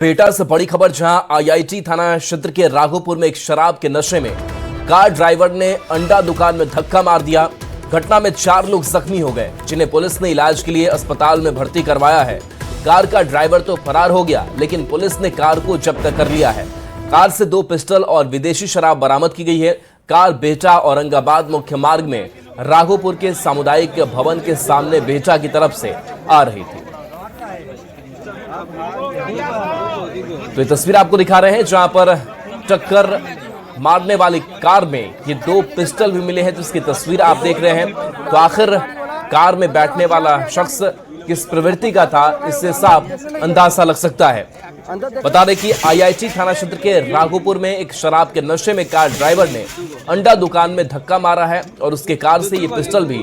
PETA से बड़ी खबर, जहां आईआईटी थाना क्षेत्र के राघोपुर में एक शराब के नशे में कार ड्राइवर ने अंडा दुकान में धक्का मार दिया। घटना में 4 लोग जख्मी हो गए, जिन्हें पुलिस ने इलाज के लिए अस्पताल में भर्ती करवाया है। कार का ड्राइवर तो फरार हो गया, लेकिन पुलिस ने कार को जब्त कर लिया है। कार से 2 पिस्टल और विदेशी शराब बरामद की गई है। कार बेहटा औरंगाबाद मुख्य मार्ग में राघोपुर के सामुदायिक भवन के सामने बेहटा की तरफ से आ रही थी। तो ये तस्वीर आपको दिखा रहे हैं, जहां पर टक्कर मारने वाली कार में ये 2 पिस्टल भी मिले हैं, जिसकी तस्वीर आप देख रहे हैं। तो आखिर कार में बैठने वाला शख्स किस प्रवृत्ति का था, इससे साफ अंदाजा लग सकता है। बता दें कि आईआईटी थाना क्षेत्र के राघोपुर में एक शराब के नशे में कार ड्राइवर ने अंडा दुकान में धक्का मारा है और उसके कार से ये पिस्टल भी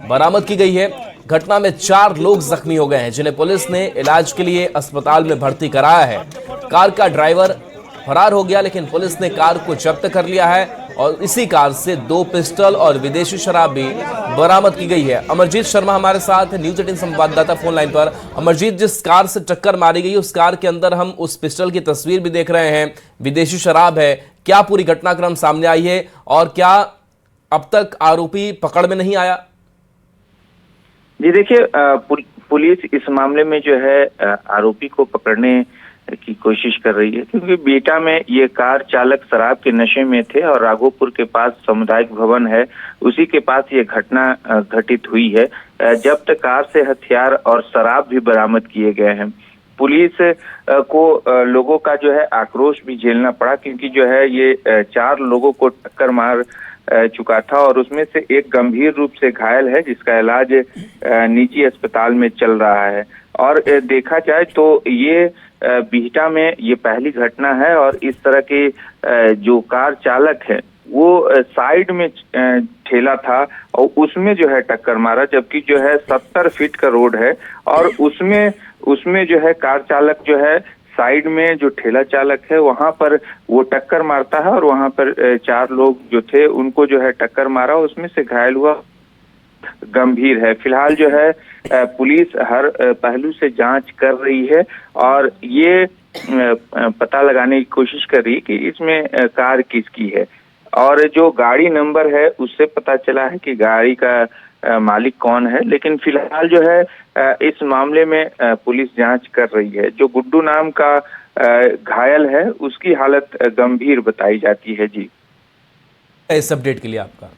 बरामद की गई है। घटना में 4 लोग जख्मी हो गए हैं, जिन्हें पुलिस ने इलाज के लिए अस्पताल में भर्ती कराया है। कार का ड्राइवर फरार हो गया, लेकिन पुलिस ने कार को जब्त कर लिया है और इसी कार से 2 पिस्टल और विदेशी शराब भी बरामद की गई है। अमरजीत शर्मा हमारे साथ न्यूज़ 18 संवाददाता फोन लाइन पर। अमरजीत, जिस कार से टक्कर मारी गई उस कार के अंदर हम उस पिस्टल की तस्वीर भी देख रहे हैं, विदेशी शराब है, क्या पूरी घटनाक्रम सामने आई है और क्या अब तक आरोपी पकड़ में नहीं आया? जी देखिए, पुलिस इस मामले में जो है आरोपी को पकड़ने की कोशिश कर रही है, क्योंकि बेटा में ये कार चालक शराब के नशे में थे और राघोपुर के पास सामुदायिक भवन है, उसी के पास ये घटना घटित हुई है। जब्त कार से हथियार और शराब भी बरामद किए गए हैं। पुलिस को लोगों का जो है आक्रोश भी झेलना पड़ा, क्योंकि जो है ये 4 लोगों को टक्कर मार चुका था और उसमें से एक गंभीर रूप से घायल है, जिसका इलाज निजी अस्पताल में चल रहा है। और देखा जाए तो ये बिहटा में ये पहली घटना है और इस तरह के जो कार चालक है वो साइड में ठेला था और उसमें जो है टक्कर मारा, जबकि जो है 70 फीट का रोड है और उसमें जो है कार चालक जो है साइड में जो ठेला चालक है वहां पर वो टक्कर मारता है और वहां पर 4 लोग जो थे उनको जो है टक्कर मारा, उसमें से घायल हुआ गंभीर है। फिलहाल जो है पुलिस हर पहलू से जांच कर रही है और ये पता लगाने की कोशिश कर रही है कि इसमें कार किसकी है, और जो गाड़ी नंबर है उससे पता चला है कि गाड़ी का मालिक कौन है। लेकिन फिलहाल जो है इस मामले में पुलिस जांच कर रही है। जो गुड्डू नाम का घायल है उसकी हालत गंभीर बताई जाती है। जी, इस अपडेट के लिए आपका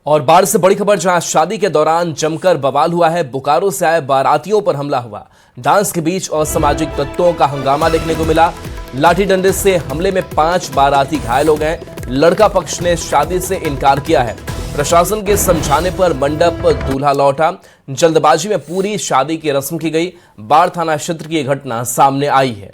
और बाढ़ से बड़ी खबर, जहां शादी के दौरान जमकर बवाल हुआ है। बोकारो से आए बारातियों पर हमला हुआ। डांस के बीच असामाजिक तत्वों का हंगामा देखने को मिला। लाठी डंडे से हमले में 5 बाराती घायल हो गए। लड़का पक्ष ने शादी से इनकार किया है। प्रशासन के समझाने पर मंडप दूल्हा लौटा। जल्दबाजी में पूरी शादी की रस्म की गई। बाढ़ थाना क्षेत्र की यह घटना सामने आई है।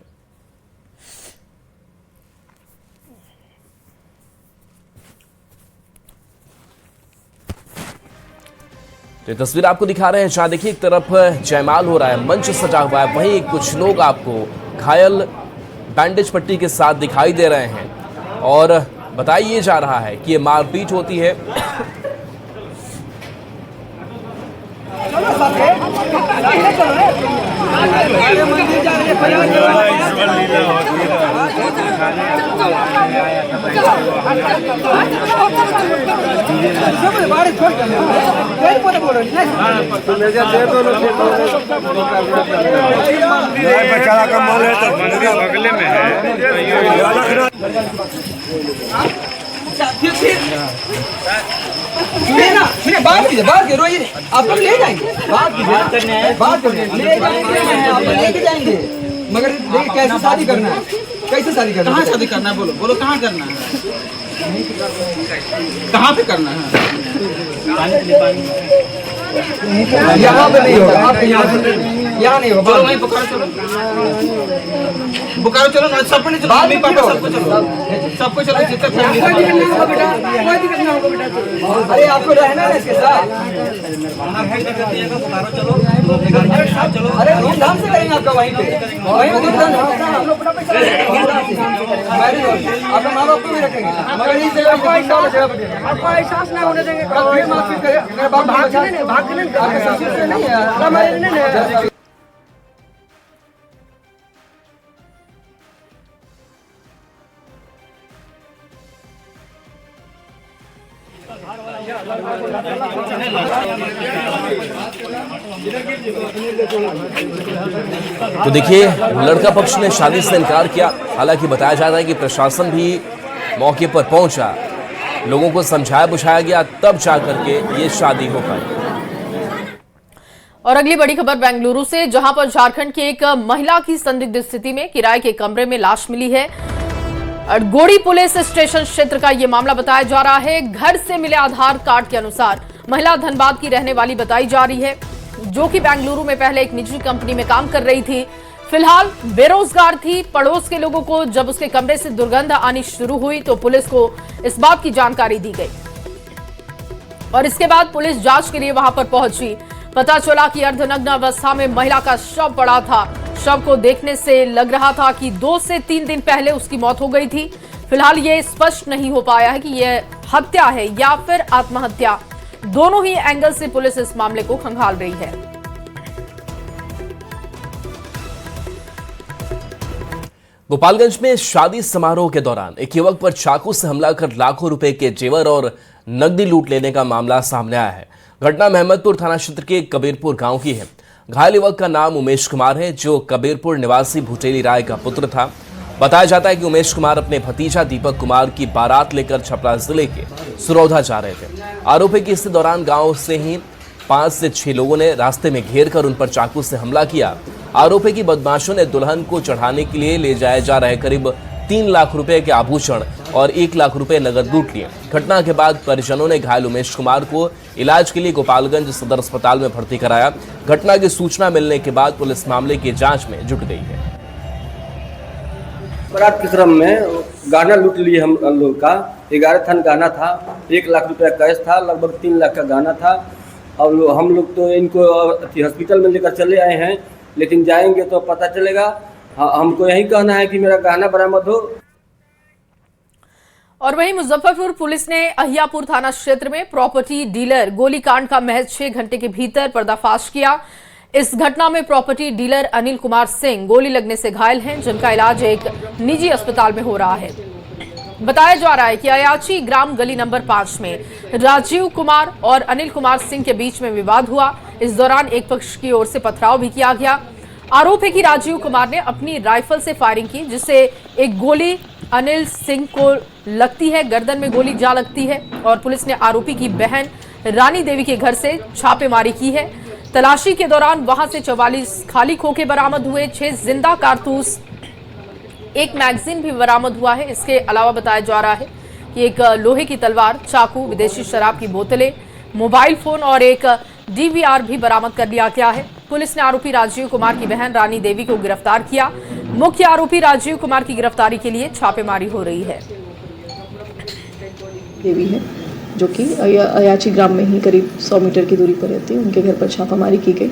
तो तस्वीर आपको दिखा रहे हैं, जहां देखिए एक तरफ जयमाल हो रहा है, मंच सजा हुआ है, वहीं कुछ लोग आपको घायल बैंडेज पट्टी के साथ दिखाई दे रहे हैं और बताया जा रहा है कि ये मारपीट होती है। बेचारा का माल है तो बगले में है। बात करो, ये आप लोग ले जाएंगे, बात करने हैं, ले जाएंगे, आप लोग लेके जाएंगे, मगर देखिए कैसे शादी करना है, कैसे शादी करना है, कहाँ शादी करना है, बोलो कहाँ करना है, कहाँ पे करना है? यहाँ पे नहीं होगा, आप यहाँ यहाँ नहीं होगा, वहीं बोकारो चलो, बोकारो चलो ना, सबको नहीं चलो, मम्मी पापा सबको चलो, सबको चलो, जितना फैमिली अरे आपको रहना है इसके साथ, अरे धूमधाम से करेंगे आपका वहीं पे, वहीं पे धूमधाम आपका माँ बाप को भी रखेंगे, मगर इस जगह आपको एहसास नहीं होने देंगे, मेरा बाप भाग आपके ससुर से नहीं है। तो देखिए, लड़का पक्ष ने शादी से इनकार किया। हालांकि बताया जा रहा है कि प्रशासन भी मौके पर पहुंचा, लोगों को समझाया बुझाया गया, तब जाकर के ये शादी हो पाई। और अगली बड़ी खबर बेंगलुरु से, जहां पर झारखंड की एक महिला की संदिग्ध स्थिति में किराए के कमरे में लाश मिली है। गोड़ी पुलिस स्टेशन क्षेत्र का यह मामला बताया जा रहा है। घर से मिले आधार कार्ड के अनुसार महिला धनबाद की रहने वाली बताई जा रही है, जो कि बेंगलुरु में पहले एक निजी कंपनी में काम कर रही थी। फिलहाल बेरोजगार थी। पड़ोस के लोगों को जब उसके कमरे से दुर्गंध आनी शुरू हुई तो पुलिस को इस बात की जानकारी दी गई और इसके बाद पुलिस जांच के लिए वहां पर पहुंची। पता चला कि अर्धनग्न अवस्था में महिला का शव पड़ा था। शव को देखने से लग रहा था कि 2 से 3 दिन पहले उसकी मौत हो गई थी। फिलहाल ये स्पष्ट नहीं हो पाया है कि यह हत्या है या फिर आत्महत्या। दोनों ही एंगल से पुलिस इस मामले को खंगाल रही है। गोपालगंज में शादी समारोह के दौरान एक युवक पर चाकू से हमला कर लाखों रुपए के जेवर और नकदी लूट लेने का मामला सामने आया है। घटना महमदपुर थाना क्षेत्र के कबीरपुर गांव की है। घायल युवक का नाम उमेश कुमार है, जो कबीरपुर निवासी भुटेली राय का पुत्र था। बताया जाता है कि उमेश कुमार अपने भतीजा दीपक कुमार की बारात लेकर छपरा जिले के सुरौधा जा रहे थे। आरोपी की इस दौरान गांव से ही 5 से 6 लोगों ने रास्ते में घेर कर उन पर चाकू से हमला किया। आरोपी की बदमाशों ने दुल्हन को चढ़ाने के लिए ले जाए जा रहे करीब 3 लाख रुपए के आभूषण और 1 लाख रुपए नगद लूट लिए। घटना के बाद परिजनों ने घायल उमेश कुमार को इलाज के लिए गोपालगंज सदर अस्पताल में भर्ती कराया। घटना की सूचना मिलने के बाद पुलिस मामले की जांच में जुट गई है। बारात के क्रम में गहना लूट लिए हम लोग का 11 थान गहना था, 1 लाख रुपया कैश था, लगभग 3 लाख का गहना था। और हम लोग तो इनको हॉस्पिटल में लेकर चले आए हैं, लेकिन जाएंगे तो पता चलेगा। हमको यही कहना है कि मेरा गहना बरामद हो। और वहीं मुजफ्फरपुर पुलिस ने अहियापुर थाना क्षेत्र में प्रॉपर्टी डीलर गोलीकांड का महज 6 घंटे के भीतर पर्दाफाश किया। इस घटना में प्रॉपर्टी डीलर अनिल कुमार सिंह गोली लगने से घायल हैं, जिनका इलाज एक निजी अस्पताल में हो रहा है। बताया जा रहा है कि अयाची ग्राम गली नंबर 5 में राजीव कुमार और अनिल कुमार सिंह के बीच में विवाद हुआ। इस दौरान एक पक्ष की ओर से पथराव भी किया गया। आरोप है कि राजीव कुमार ने अपनी राइफल से फायरिंग की, जिससे एक गोली अनिल सिंह को लगती है, गर्दन में गोली जा लगती है। और पुलिस ने आरोपी की बहन रानी देवी के घर से छापेमारी की है। तलाशी के दौरान वहां से 44 खाली खोखे बरामद हुए, 6 जिंदा कारतूस, 1 मैगजीन भी बरामद हुआ है। इसके अलावा बताया जा रहा है कि एक लोहे की तलवार, चाकू, विदेशी शराब की बोतलें, मोबाइल फोन और एक डीवीआर भी बरामद कर लिया गया है। पुलिस ने आरोपी राजीव कुमार की बहन रानी देवी को गिरफ्तार किया। मुख्य आरोपी राजीव कुमार की गिरफ्तारी के लिए छापेमारी हो रही है। देवी है, जो कि अयाची ग्राम में ही करीब 100 मीटर की दूरी पर रहती है। उनके घर पर छापामारी की गई।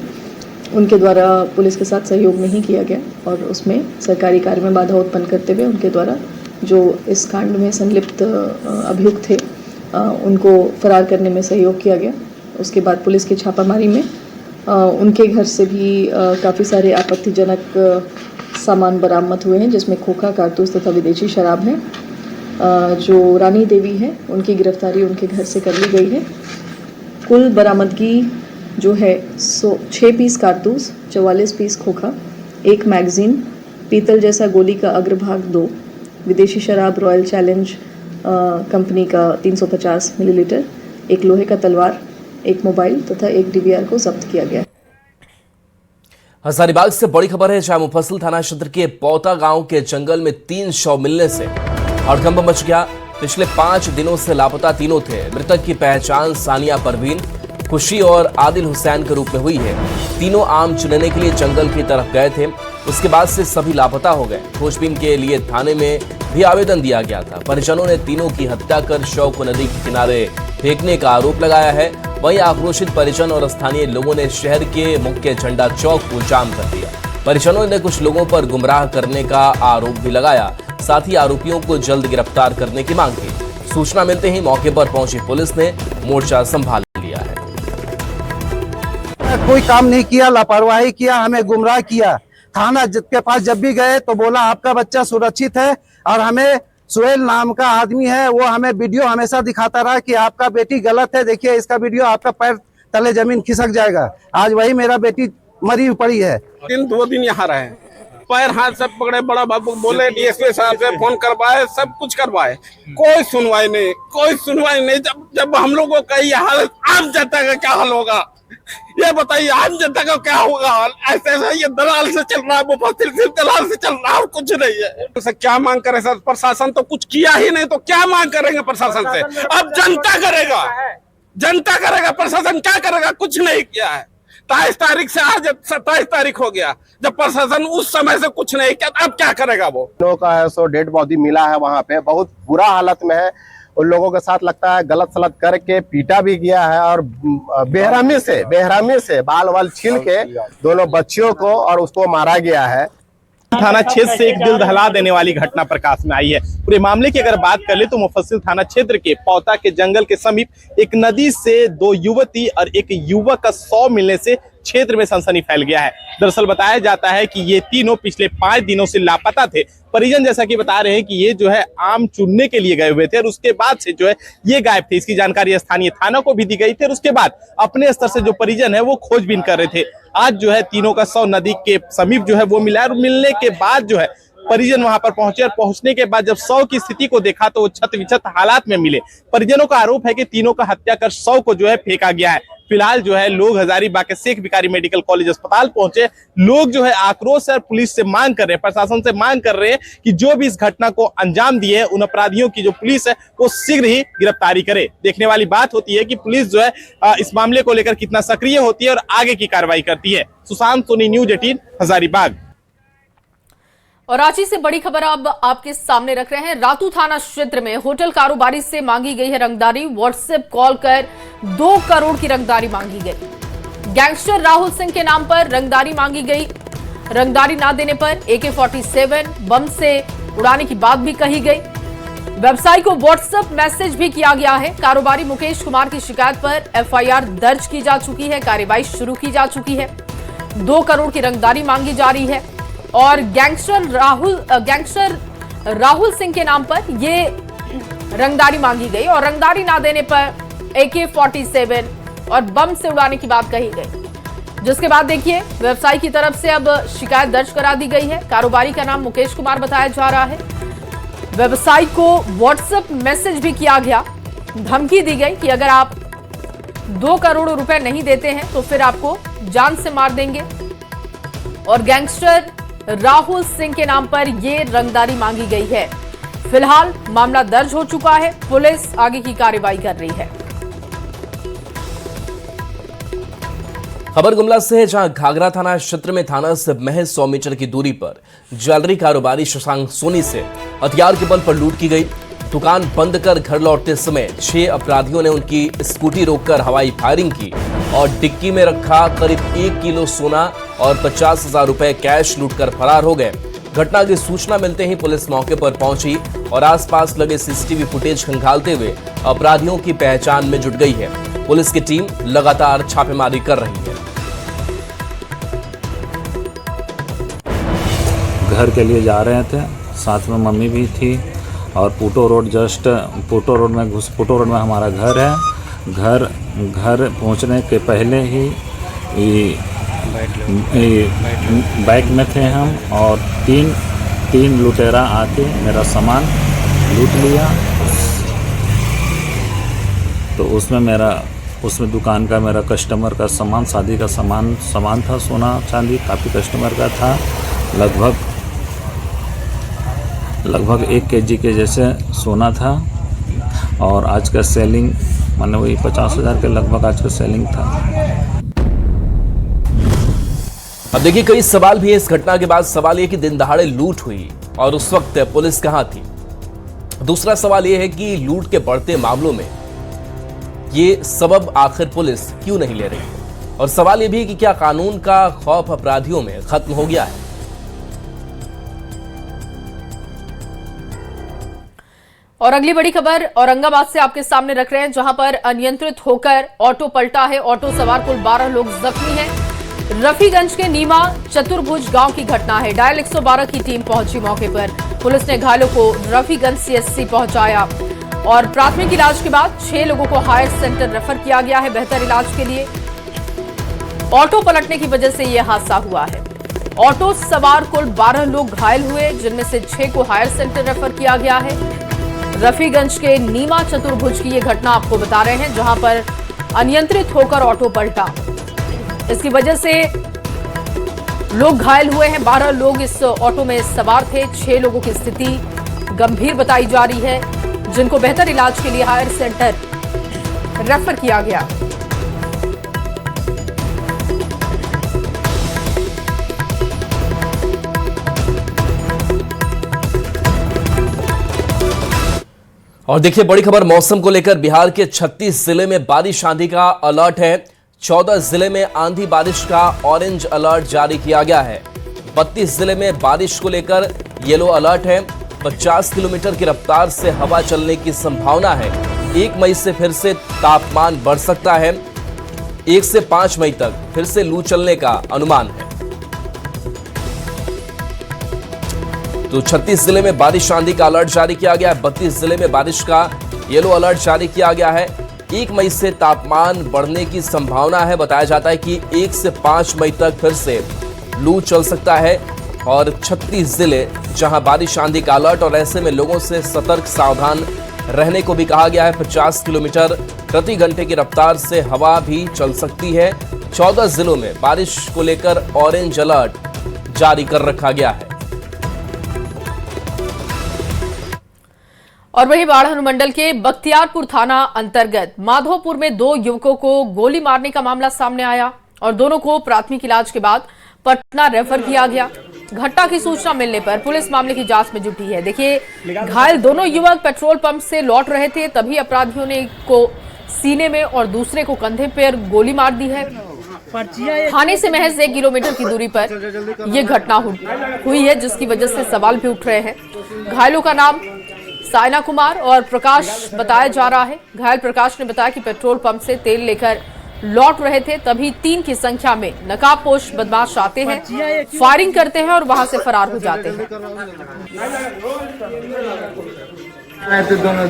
उनके द्वारा पुलिस के साथ सहयोग नहीं किया गया और उसमें सरकारी कार्य में बाधा उत्पन्न करते हुए उनके द्वारा जो इस कांड में संलिप्त अभियुक्त थे उनको फरार करने में सहयोग किया गया। उसके बाद पुलिस की छापामारी में उनके घर से भी काफ़ी सारे आपत्तिजनक सामान बरामद हुए हैं, जिसमें खोखा, कारतूस तथा विदेशी शराब है। जो रानी देवी है, उनकी गिरफ्तारी उनके घर से कर ली गई है। कुल बरामदगी जो है 6 पीस कारतूस, 44 पीस खोखा, 1 मैगजीन, पीतल जैसा गोली का अग्रभाग 2, विदेशी शराब रॉयल चैलेंज कंपनी का 350 मिलीलीटर, 1 लोहे का तलवार, 1 मोबाइल तथा 1 डीवीआर को जब्त किया गया। हजारीबाग से बड़ी खबर है, जहां मुफस्सिल थाना क्षेत्र के पौता गांव के जंगल में 3 शव मिलने से हड़कंप मच गया। पिछले 5 दिनों से लापता तीनों थे। मृतक की पहचान सानिया परवीन खुशी और आदिल हुसैन के रूप में हुई है। तीनों आम चुनने के लिए जंगल की तरफ गए थे, उसके बाद से सभी लापता हो गए। खोजबीन के लिए थाने में भी आवेदन दिया गया था। परिजनों ने तीनों की हत्या कर शव को नदी के किनारे फेंकने का आरोप लगाया है। वहीं आक्रोशित परिजन और स्थानीय लोगों ने शहर के मुख्य झंडा चौक को जाम कर दिया। परिजनों ने कुछ लोगों पर गुमराह करने का आरोप भी लगाया, साथ ही आरोपियों को जल्द गिरफ्तार करने की मांग की। सूचना मिलते ही मौके पर पहुंची पुलिस ने मोर्चा संभाल लिया है। कोई काम नहीं किया, लापरवाही किया, हमें गुमराह किया। थाना के पास जब भी गए तो बोला आपका बच्चा सुरक्षित है, और हमें सुहेल नाम का आदमी है, वो हमें वीडियो हमेशा दिखाता रहा कि आपका बेटी गलत है, देखिए इसका वीडियो, आपका पैर तले जमीन खिसक जाएगा। आज वही मेरा बेटी मरी पड़ी है। 2 दिन यहाँ रहे, पैर हाथ सब पकड़े, बड़ा बाबू बोले डीएसपी साहब से फोन करवाए, सब कुछ करवाए, कोई सुनवाई नहीं, कोई सुनवाई नहीं। जब हम लोगों को कही हाल आम जनता का क्या हाल होगा, ये बताइए, आम जनता का क्या होगा हाल? ऐसे ये दलाल से चल रहा है, मुफस्सिल सिर्फ दलाल से चल रहा है और कुछ नहीं है। तो क्या मांग करे सर? प्रशासन तो कुछ किया ही नहीं, तो क्या मांग करेंगे प्रशासन से? अब जनता करेगा, जनता करेगा, प्रशासन क्या करेगा? कुछ नहीं किया है। 23 तारीख से आज 27 तारीख हो गया, जब प्रशासन उस समय से कुछ नहीं किया, अब क्या करेगा? वो लोगों का है सो डेड बॉडी मिला है, वहाँ पे बहुत बुरा हालत में है। उन लोगों के साथ लगता है गलत सलत करके पीटा भी गया है, और बेरहमी से बाल वाल छील के दोनों बच्चियों को और उसको मारा गया है। थाना क्षेत्र से एक दिल दहला देने वाली घटना प्रकाश में आई है। पूरे मामले की अगर बात कर ले तो मुफस्सिल थाना क्षेत्र के पौता के जंगल के समीप एक नदी से 2 युवती और एक युवक का शव मिलने से क्षेत्र में सनसनी फैल गया है। दरअसल बताया जाता है कि ये तीनों पिछले 5 दिनों से लापता थे। परिजन जैसा कि बता रहे हैं कि ये जो है आम चुनने के लिए गए हुए थे और उसके बाद से जो है ये गायब थे। इसकी जानकारी स्थानीय थाना को भी दी गई थी और उसके बाद अपने स्तर से जो परिजन है वो खोजबीन कर रहे थे। आज जो है तीनों का शव नदी के समीप जो है वो मिला और मिलने के बाद जो है परिजन वहां पर पहुंचे और पहुंचने के बाद जब शव की स्थिति को देखा तो वो छत विछत हालात में मिले। परिजनों का आरोप है कि तीनों का हत्या कर शव को जो है फेंका गया है। फिलहाल जो है लोग हजारीबाग के शेख भिखारी मेडिकल कॉलेज अस्पताल पहुंचे। लोग जो है आक्रोश और पुलिस से मांग कर रहे हैं, प्रशासन से मांग कर रहे हैं कि जो भी इस घटना को अंजाम दिए उन अपराधियों की जो पुलिस है वो शीघ्र ही गिरफ्तारी करे। देखने वाली बात होती है कि पुलिस जो है इस मामले को लेकर कितना सक्रिय होती है और आगे की कार्रवाई करती है। सुशांत सोनी, न्यूज 18 हजारीबाग। और रांची से बड़ी खबर अब आपके सामने रख रहे हैं। रातू थाना क्षेत्र में होटल कारोबारी से मांगी गई है रंगदारी। व्हाट्सएप कॉल कर 2 करोड़ की रंगदारी मांगी गई। गैंगस्टर राहुल सिंह के नाम पर रंगदारी मांगी गई। रंगदारी ना देने पर AK-47 बम से उड़ाने की बात भी कही गई। व्यवसायी को व्हाट्सएप मैसेज भी किया गया है। कारोबारी मुकेश कुमार की शिकायत पर FIR दर्ज की जा चुकी है, कार्रवाई शुरू की जा चुकी है। 2 करोड़ की रंगदारी मांगी जा रही है और गैंगस्टर राहुल सिंह के नाम पर ये रंगदारी मांगी गई और रंगदारी ना देने पर AK-47 और बम से उड़ाने की बात कही गई। जिसके बाद देखिए व्यवसायी की तरफ से अब शिकायत दर्ज करा दी गई है। कारोबारी का नाम मुकेश कुमार बताया जा रहा है। व्यवसायी को व्हाट्सएप मैसेज भी किया गया, धमकी दी गई कि अगर आप 2 करोड़ रुपए नहीं देते हैं तो फिर आपको जान से मार देंगे। और गैंगस्टर राहुल सिंह के नाम पर यह रंगदारी मांगी गई है। फिलहाल मामला दर्ज हो चुका है, पुलिस आगे की कार्रवाई कर रही है। खबर गुमला से है, जहां घाघरा थाना क्षेत्र में थाना से महज 100 मीटर की दूरी पर ज्वेलरी कारोबारी शशांक सोनी से हथियार के बल पर लूट की गई। दुकान बंद कर घर लौटते समय 6 अपराधियों ने उनकी स्कूटी रोककर हवाई फायरिंग की और डिक्की में रखा करीब 1 किलो सोना और 50,000 रुपए कैश लूटकर फरार हो गए। घटना की सूचना मिलते ही पुलिस मौके पर पहुंची और आसपास लगे CCTV फुटेज खंगालते हुए अपराधियों की पहचान में जुट गई है। पुलिस की टीम लगातार छापेमारी कर रही है। घर के लिए जा रहे थे, साथ में मम्मी भी थी और पुटो रोड में हमारा घर है। घर पहुंचने के पहले ही बाइक में थे हम और तीन लुटेरा आके मेरा सामान लूट लिया। तो उसमें दुकान का मेरा कस्टमर का सामान, शादी का सामान था, सोना चांदी काफ़ी कस्टमर का था। लगभग 1 kg के जैसे सोना था और आज का सेलिंग मैंने वही 50,000 के लगभग आज का सेलिंग था। अब देखिए कई सवाल भी है इस घटना के बाद। सवाल ये कि दिन दहाड़े लूट हुई और उस वक्त पुलिस कहां थी। दूसरा सवाल यह है कि लूट के बढ़ते मामलों में ये सबब आखिर पुलिस क्यों नहीं ले रही है। और सवाल यह भी है कि क्या कानून का खौफ अपराधियों में खत्म हो गया है। और अगली बड़ी खबर औरंगाबाद से आपके सामने रख रहे हैं, जहां पर अनियंत्रित होकर ऑटो पलटा है। ऑटो सवार कुल 12 लोग जख्मी हैं। रफीगंज के नीमा चतुर्भुज गांव की घटना है। डायल 112 की टीम पहुंची मौके पर। पुलिस ने घायलों को रफीगंज सीएचसी पहुंचाया और प्राथमिक इलाज के बाद 6 लोगों को हायर सेंटर रेफर किया गया है बेहतर इलाज के लिए। ऑटो पलटने की वजह से यह हादसा हुआ है। ऑटो सवार कुल 12 लोग घायल हुए, जिनमें से 6 को हायर सेंटर रेफर किया गया है। रफीगंज के नीमा चतुर्भुज की यह घटना आपको बता रहे हैं, जहां पर अनियंत्रित होकर ऑटो पलटा। इसकी वजह से लोग घायल हुए हैं। 12 लोग इस ऑटो में सवार थे। 6 लोगों की स्थिति गंभीर बताई जा रही है, जिनको बेहतर इलाज के लिए हायर सेंटर रेफर किया गया। और देखिए बड़ी खबर मौसम को लेकर। बिहार के 36 जिले में बारिश आंधी का अलर्ट है। 14 जिले में आंधी बारिश का ऑरेंज अलर्ट जारी किया गया है। 32 जिले में बारिश को लेकर येलो अलर्ट है। 50 किलोमीटर की रफ्तार से हवा चलने की संभावना है। 1 मई से फिर से तापमान बढ़ सकता है। 1 से 5 मई तक फिर से लू चलने का अनुमान है। तो 36 जिले में बारिश आंधी का अलर्ट जारी किया गया है। 32 जिले में बारिश का येलो अलर्ट जारी किया गया है। 1 मई से तापमान बढ़ने की संभावना है। बताया जाता है कि 1 से 5 मई तक फिर से लू चल सकता है। और 36 जिले जहां बारिश आंधी का अलर्ट, और ऐसे में लोगों से सतर्क सावधान रहने को भी कहा गया है। 50 किलोमीटर प्रति घंटे की रफ्तार से हवा भी चल सकती है। 14 जिलों में बारिश को लेकर ऑरेंज अलर्ट जारी कर रखा गया है। और वहीं बाढ़ अनुमंडल के बख्तियारपुर थाना अंतर्गत माधोपुर में 2 युवकों को गोली मारने का मामला सामने आया और दोनों को प्राथमिक इलाज के बाद पटना रेफर किया गया। घटना की सूचना मिलने पर पुलिस मामले की जांच में जुटी है। देखिए, घायल दोनों युवक पेट्रोल पंप से लौट रहे थे, तभी अपराधियों ने एक को सीने में और दूसरे को कंधे पर गोली मार दी है। थाने से महज 1 किलोमीटर की दूरी पर यह घटना हुई है, जिसकी वजह से सवाल भी उठ रहे हैं। घायलों का नाम साइना कुमार और प्रकाश बताया जा रहा है। घायल प्रकाश ने बताया कि पेट्रोल पंप से तेल लेकर लौट रहे थे, तभी 3 की संख्या में नकाबपोश बदमाश आते हैं, फायरिंग करते हैं और वहां से फरार हो जाते हैं। तो दोनों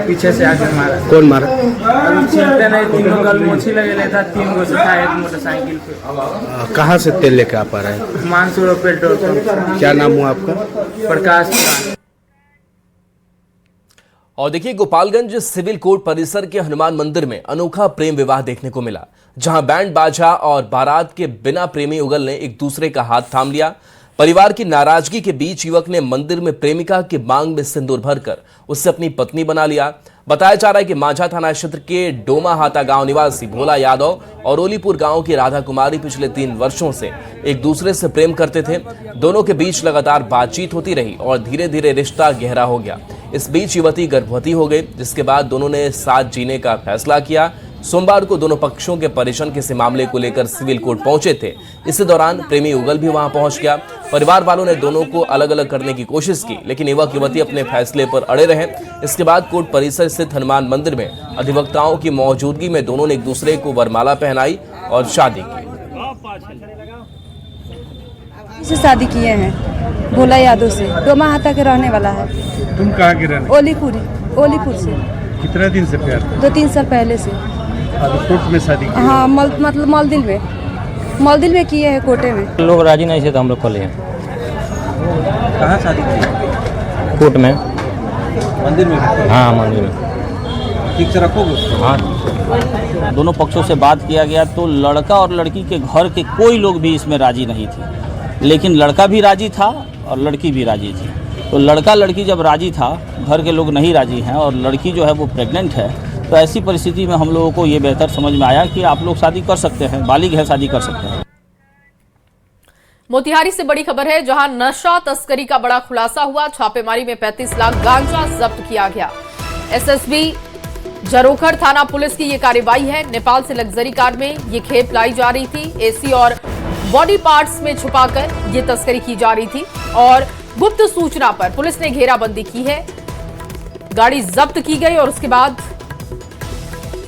पीछे से आके मारा। कौन मारा? चिंता नहीं, तीनों कल मोची लगे था। 3 गो से था, एक मोटरसाइकिल पे। कहाँ से तेल लेके आप आ रहे हैं? मानसूर पेट्रोल पंप। क्या नाम हुआ आपका? प्रकाश। और देखिए, गोपालगंज सिविल कोर्ट परिसर के हनुमान मंदिर में अनोखा प्रेम विवाह देखने को मिला, जहां बैंड बाजा और बारात के बिना प्रेमी युगल ने एक दूसरे का हाथ थाम लिया। परिवार की नाराजगी के बीच युवक ने मंदिर में प्रेमिका की मांग में सिंदूर भरकर उससे अपनी पत्नी बना लिया। बताया जा रहा है कि मांझा थाना क्षेत्र के डोमा हाता गांव निवासी भोला यादव और ओलीपुर गांव की राधा कुमारी पिछले 3 वर्षों से एक दूसरे से प्रेम करते थे। दोनों के बीच लगातार बातचीत होती रही और धीरे धीरे रिश्ता गहरा हो गया। इस बीच युवती गर्भवती हो गई, जिसके बाद दोनों ने साथ जीने का फैसला किया। सोमवार को दोनों पक्षों के परिजन किसी मामले को लेकर सिविल कोर्ट पहुंचे थे। इसी दौरान प्रेमी युगल भी वहां पहुंच गया। परिवार वालों ने दोनों को अलग अलग करने की कोशिश की, लेकिन युवक युवती अपने फैसले पर अड़े रहे। इसके बाद कोर्ट परिसर स्थित हनुमान मंदिर में अधिवक्ताओं की मौजूदगी में दोनों ने एक दूसरे को वरमाला पहनाई और शादी की। से शादी किए हैं, भोला यादव से। डोमा हाता के रहने वाला है। तुम कहाँ के रहने? ओलीपुर से। कितना दिन से प्यार? 2-3 साल पहले से। कोर्ट में शादी की? हाँ, मतलब मलदिल में किए हैं, कोटे में। लोग राजी नहीं थे तो हम लोग खोले हैं। कहाँ शादी की? कोर्ट में। मंदिर में? हाँ, मंदिर में। ठीक से रखोगे उसको? हाँ, दोनों पक्षों से बात किया गया तो लड़का और लड़की के घर के कोई लोग भी इसमें राजी नहीं थे, लेकिन लड़का भी राजी था और लड़की भी राजी थी। तो लड़का लड़की जब राजी था, घर के लोग नहीं राजी हैं और लड़की जो है वो प्रेग्नेंट है, तो ऐसी परिस्थिति में हम लोगों को ये बेहतर समझ में आया कि आप लोग शादी कर सकते हैं, बालिग है, शादी कर सकते हैं। मोतिहारी से बड़ी खबर है, जहां नशा तस्करी का बड़ा खुलासा हुआ। छापेमारी में 35 लाख गांजा जब्त किया गया। एसएसबी झरोखर थाना पुलिस की ये कार्रवाई है। नेपाल से लग्जरी कार में ये खेप लाई जा रही थी। एसी और बॉडी पार्ट्स में छुपाकर ये तस्करी की जा रही थी और गुप्त सूचना पर पुलिस ने घेराबंदी की है। गाड़ी जब्त की गई और उसके बाद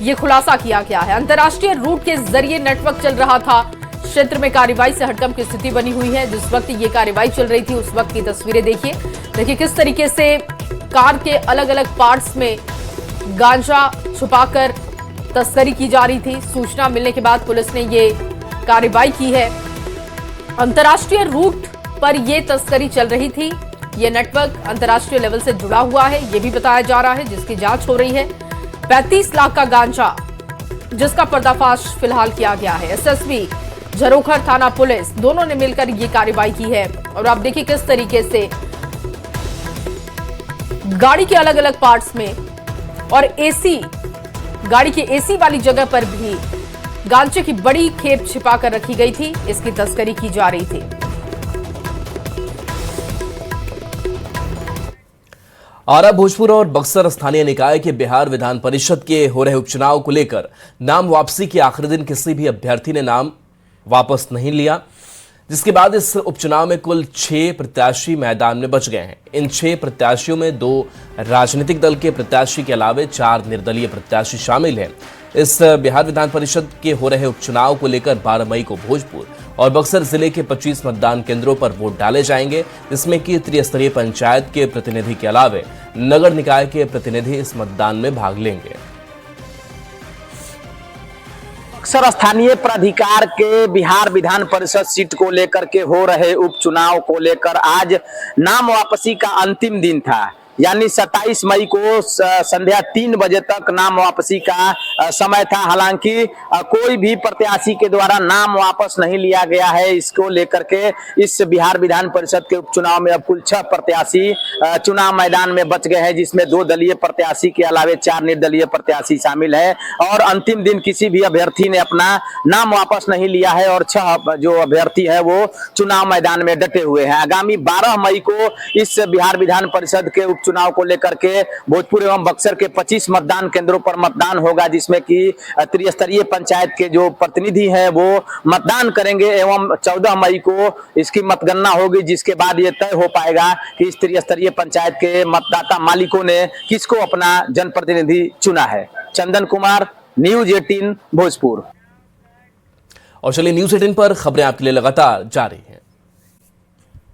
ये खुलासा किया गया है। अंतर्राष्ट्रीय रूट के जरिए नेटवर्क चल रहा था। क्षेत्र में कार्रवाई से हड़कंप की स्थिति बनी हुई है। जिस वक्त ये कार्रवाई चल रही थी उस वक्त की तस्वीरें देखिए किस तरीके से कार के अलग अलग पार्ट्स में गांजा छुपाकर तस्करी की जा रही थी। सूचना मिलने के बाद पुलिस ने ये कार्रवाई की है। अंतर्राष्ट्रीय रूट पर यह तस्करी चल रही थी। यह नेटवर्क अंतर्राष्ट्रीय लेवल से जुड़ा हुआ है, यह भी बताया जा रहा है, जिसकी जांच हो रही है। 35 लाख का गांजा जिसका पर्दाफाश फिलहाल किया गया है। एसएसबी झरोखर थाना पुलिस दोनों ने मिलकर ये कार्रवाई की है। और आप देखिए किस तरीके से गाड़ी के अलग अलग पार्ट्स में और एसी, गाड़ी के एसी वाली जगह पर भी गांजे की बड़ी खेप छिपा कर रखी गई थी। इसकी तस्करी की जा रही थी। आरा, भोजपुर और बक्सर स्थानीय निकाय के बिहार विधान परिषद के हो रहे उपचुनाव को लेकर नाम वापसी के आखिरी दिन किसी भी अभ्यर्थी ने नाम वापस नहीं लिया, जिसके बाद इस उपचुनाव में कुल 6 प्रत्याशी मैदान में बच गए हैं। इन 6 प्रत्याशियों में 2 राजनीतिक दल के प्रत्याशी के अलावे 4 निर्दलीय प्रत्याशी शामिल हैं। इस बिहार विधान परिषद के हो रहे उपचुनाव को लेकर 12 मई को भोजपुर और बक्सर जिले के 25 मतदान केंद्रों पर वोट डाले जाएंगे, जिसमें कि त्रिस्तरीय पंचायत के प्रतिनिधि के अलावे नगर निकाय के प्रतिनिधि इस मतदान में भाग लेंगे। बक्सर स्थानीय प्राधिकार के बिहार विधान परिषद सीट को लेकर के हो रहे उपचुनाव को लेकर आज नाम वापसी का अंतिम दिन था। यानी 27 मई को संध्या 3 बजे तक नाम वापसी का समय था। हालांकि कोई भी प्रत्याशी के द्वारा नाम वापस नहीं लिया गया है। इसको लेकर के इस बिहार विधान परिषद के उपचुनाव में अब कुल 6 प्रत्याशी चुनाव मैदान में बच गए हैं, जिसमें 2 दलीय प्रत्याशी के अलावे 4 निर्दलीय प्रत्याशी शामिल है। और अंतिम दिन किसी भी अभ्यर्थी ने अपना नाम वापस नहीं लिया है और 6 जो अभ्यर्थी है वो चुनाव मैदान में डटे हुए हैं। आगामी 12 मई को इस बिहार विधान परिषद के चुनाव को लेकर के भोजपुर एवं बक्सर के 25 मतदान केंद्रों पर मतदान होगा, जिसमें कि त्रिस्तरीय पंचायत के जो प्रतिनिधि हैं वो मतदान करेंगे एवं 14 मई को इसकी मतगणना होगी, जिसके बाद ये तय हो पाएगा कि इस त्रिस्तरीय पंचायत के मतदाता मालिकों ने किसको अपना जनप्रतिनिधि चुना है। चंदन कुमार, न्यूज 18 भोजपुर। और चलिए न्यूज 18 पर खबरें आपके लिए लगातार जारी हैं।